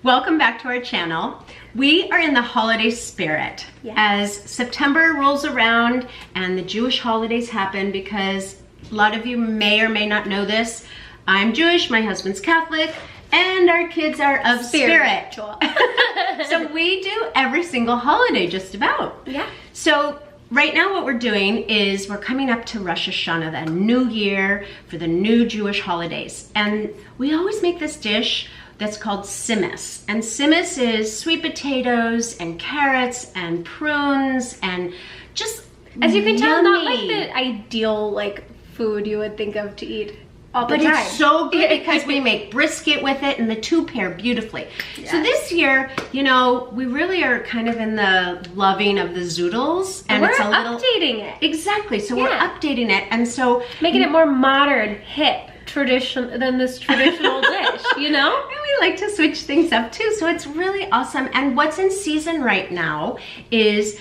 Welcome back to our channel. We are in the holiday spirit as September rolls around and the Jewish holidays happen, because a lot of you may or may not know this. I'm Jewish, my husband's Catholic, and our kids are of spirit. So we do every single holiday just about. Yeah. So right now what we're doing is we're coming up to Rosh Hashanah, the new year for the new Jewish holidays. And we always make this dish that's called simmus. And simmus is sweet potatoes and carrots and prunes and just as you can tell, not like the ideal like food you would think of to eat all the time. But it's so good because we make brisket with it and the two pair beautifully. Yes. So this year, you know, we really are kind of in the loving of the zoodles. And we're updating it. Exactly, so we're updating it. And so making it more modern, hip, tradition than this traditional dish, you know? And we like to switch things up too, so it's really awesome. And what's in season right now is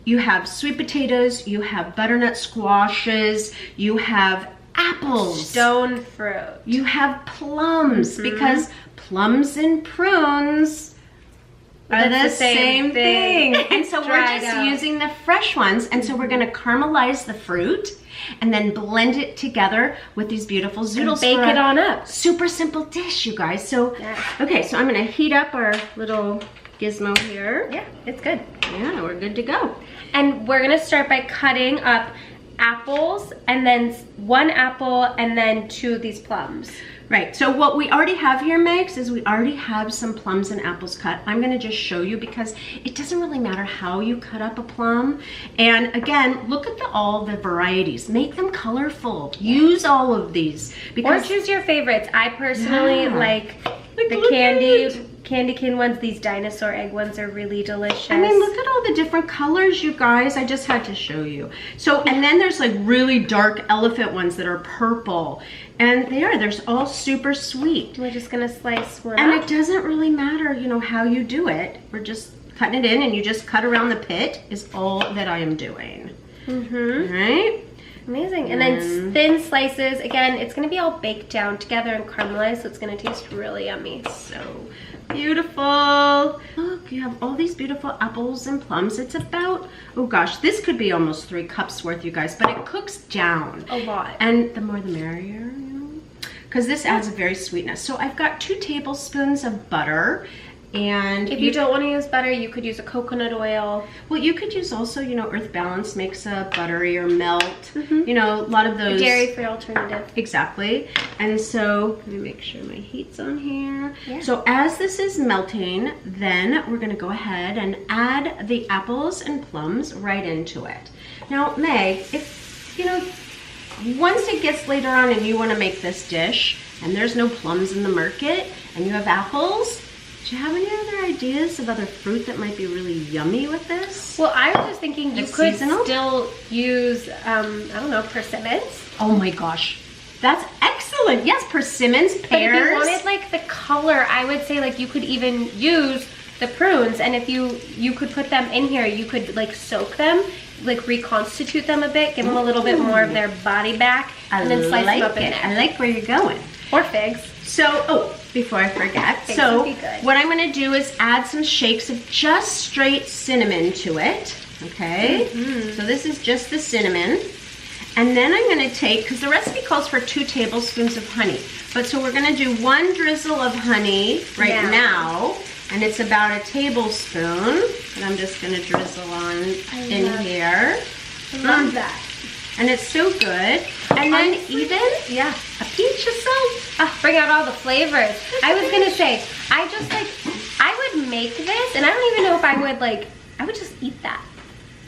you have sweet potatoes, you have butternut squashes, you have apples, stone fruit, you have plums, because plums and prunes are the same thing. And so we're just using the fresh ones, and so we're going to caramelize the fruit and then blend it together with these beautiful zoodles. Bake it on up. Super simple dish, you guys. So okay, so I'm going to heat up our little gizmo here. Yeah, it's good. Yeah, we're good to go. And we're going to start by cutting up apples, and then one apple, and then two of these plums. Right, so what we already have here, Megs, is we already have some plums and apples cut. I'm gonna just show you because it doesn't really matter how you cut up a plum. And again, look at all the varieties. Make them colorful. Use all of these. Or choose your favorites. I personally like the candy cane ones. These dinosaur egg ones are really delicious. I mean, look at all the different colors, you guys. I just had to show you. So, and then there's like really dark elephant ones that are purple. And they're all super sweet. We're just gonna slice one and up. It doesn't really matter, you know, how you do it. We're just cutting it in, and you just cut around the pit is all that I am doing. All right? Amazing. And then thin slices. Again, it's gonna be all baked down together and caramelized, so it's gonna taste really yummy. So beautiful. Look, you have all these beautiful apples and plums. It's about, oh gosh, this could be almost 3 cups worth, you guys, but it cooks down a lot. And the more the merrier, you know, because this adds a very sweetness. So I've got 2 tablespoons of butter. And if you don't want to use butter, you could use a coconut oil. Well, you could use also, you know, Earth Balance makes a buttery or melt. You know, a lot of those. A dairy-free alternative. Exactly. And so, let me make sure my heat's on here. Yeah. So as this is melting, then we're going to go ahead and add the apples and plums right into it. Now, Meg, if, you know, once it gets later on and you want to make this dish, and there's no plums in the market, and you have apples, do you have any other ideas of other fruit that might be really yummy with this? Well, I was just thinking you could still use, I don't know, persimmons. Oh my gosh, that's excellent. Yes, persimmons, pears. But if you wanted like the color, I would say like you could even use the prunes, and if you could put them in here, you could like soak them, like reconstitute them a bit, give them a little bit more of their body back, and then slice them up in there. I like where you're going. Or figs. So, before I forget, so what I'm gonna do is add some shakes of just straight cinnamon to it, okay? So this is just the cinnamon. And then I'm gonna take, because the recipe calls for 2 tablespoons of honey, but so we're gonna do 1 drizzle of honey right now, and it's about a tablespoon, and I'm just gonna drizzle on in here. I love that. And it's so good. And then even, a pinch of salt. Bring out all the flavors. I was gonna say, I would make this, and I don't even know if I would I would just eat that.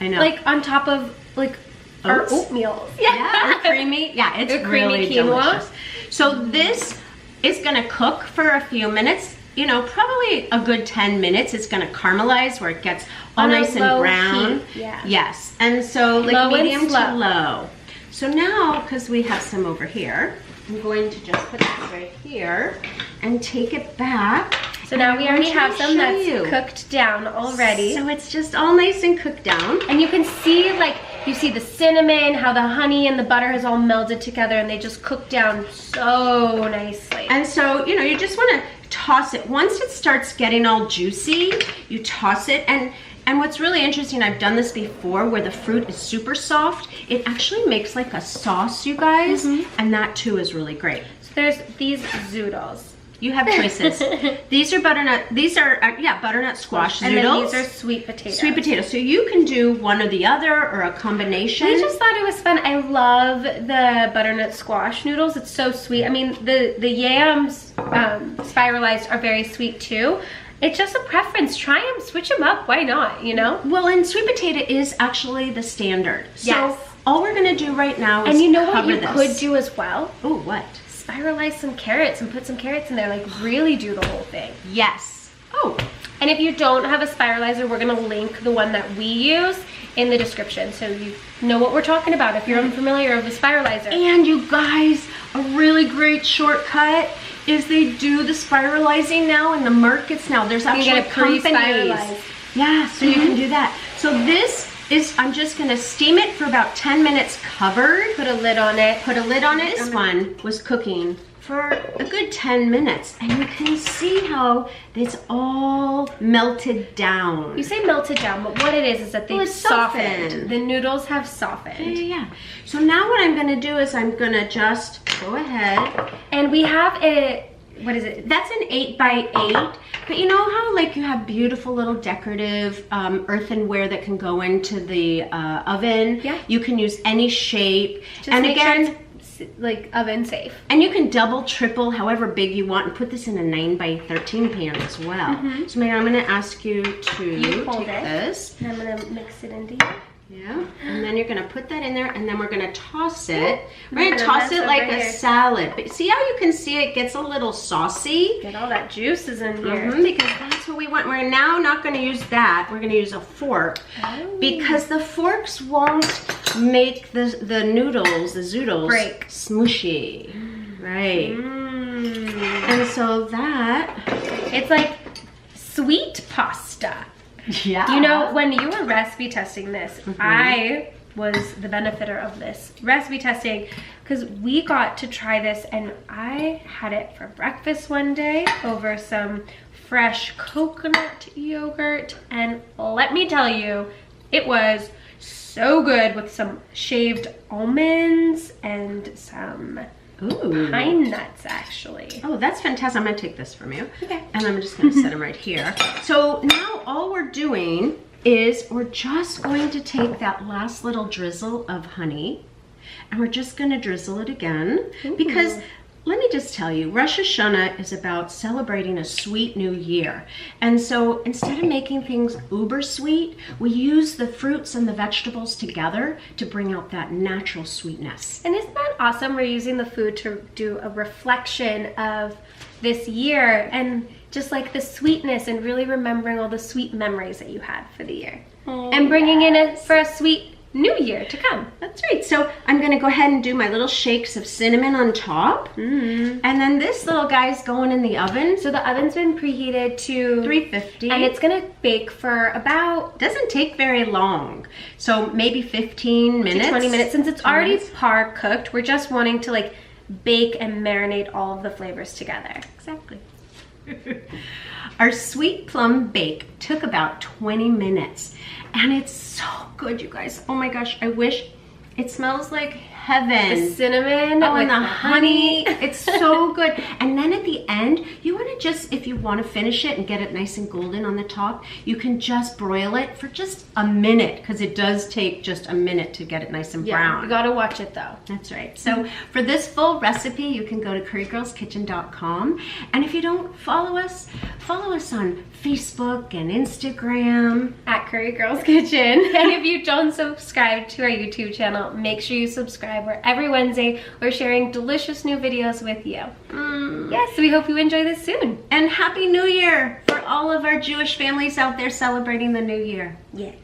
I know. Like on top of like our oatmeal. Yeah, or creamy. Yeah, it's really delicious. So this is gonna cook for a few minutes. You know, probably a good 10 minutes. It's gonna caramelize where it gets all nice and brown. Yes, and so like medium to low. So now, because we have some over here, I'm going to just put this right here and take it back. So now we already have some that's cooked down already. So it's just all nice and cooked down. And you can see, like, you see the cinnamon, how the honey and the butter has all melded together, and they just cook down so nicely. And so, you know, you just want to toss it. Once it starts getting all juicy, you toss it. And what's really interesting, I've done this before where the fruit is super soft. It actually makes like a sauce, you guys. And that too is really great. So there's these zoodles. You have choices. These are butternut, these are, butternut squash zoodles. And then these are sweet potatoes. Sweet potatoes. So you can do one or the other or a combination. We just thought it was fun. I love the butternut squash noodles. It's so sweet. I mean, the yams spiralized are very sweet too. It's just a preference. Try them, switch them up. Why not, you know? Well, and sweet potato is actually the standard. So yes. All we're gonna do right now is and you know what you this. Could do as well? Oh, what? Spiralize some carrots and put some carrots in there, like really do the whole thing. Yes. Oh. And if you don't have a spiralizer, we're gonna link the one that we use in the description so you know what we're talking about if you're unfamiliar with a spiralizer. And you guys, a really great shortcut is they do the spiralizing now in the markets now. There's actually companies. Yeah, so you can do that. So this is, I'm just gonna steam it for about 10 minutes covered. Put a lid on it. Put a lid on it. This one was cooking for a good 10 minutes. And you can see how it's all melted down. You say melted down, but what it is that they've softened. The noodles have softened. Yeah. So now what I'm gonna do is I'm gonna just go ahead. And we have a, what is it? That's an 8x8. But you know how like you have beautiful little decorative earthenware that can go into the oven? Yeah. You can use any shape. Just and make again, sure it's, like oven safe. And you can double, triple, however big you want, and put this in a 9x13 pan as well. So Mary, I'm gonna ask you to take this. And I'm gonna mix it into here. Yeah, and then you're gonna put that in there, and then we're gonna toss it. We're gonna toss it like a salad. But see how you can see it gets a little saucy? Get all that juices in here. Because that's what we want. We're now not gonna use that. We're gonna use a fork. Because the forks won't make the noodles, the zoodles, break. Smushy. Right. And so that, it's like sweet pasta. Yeah. You know, when you were recipe testing this, I was the benefiter of this recipe testing because we got to try this and I had it for breakfast one day over some fresh coconut yogurt, and let me tell you, it was so good with some shaved almonds and some pine nuts, actually. Oh, that's fantastic. I'm gonna take this from you. Okay. And I'm just gonna set them right here. So now all we're doing is we're just going to take that last little drizzle of honey and we're just gonna drizzle it again. Because let me just tell you, Rosh Hashanah is about celebrating a sweet new year. And so instead of making things uber sweet, we use the fruits and the vegetables together to bring out that natural sweetness. And isn't that awesome? We're using the food to do a reflection of this year and just like the sweetness and really remembering all the sweet memories that you had for the year. And bringing in it for a sweet new year to come. That's right. So I'm gonna go ahead and do my little shakes of cinnamon on top. And then this little guy's going in the oven. So the oven's been preheated to 350. and it's gonna bake for about, doesn't take very long. So maybe 15 minutes. to 20 minutes. Since it's already par cooked, we're just wanting to like bake and marinate all of the flavors together. Exactly. Our sweet plum bake took about 20 minutes and it's so good, you guys. Oh my gosh, I wish it smells like heaven. The cinnamon and the honey. It's so good. And then at the end, you want to just, if you want to finish it and get it nice and golden on the top, you can just broil it for just a minute because it does take just a minute to get it nice and brown. You gotta watch it though. That's right. So for this full recipe, you can go to currygirlskitchen.com. And if you don't follow us on Facebook and Instagram. At Curry Girls Kitchen. And if you don't subscribe to our YouTube channel, make sure you subscribe. Where every Wednesday we're sharing delicious new videos with you. Yes, we hope you enjoy this soon. And Happy New Year for all of our Jewish families out there celebrating the new year. Yes.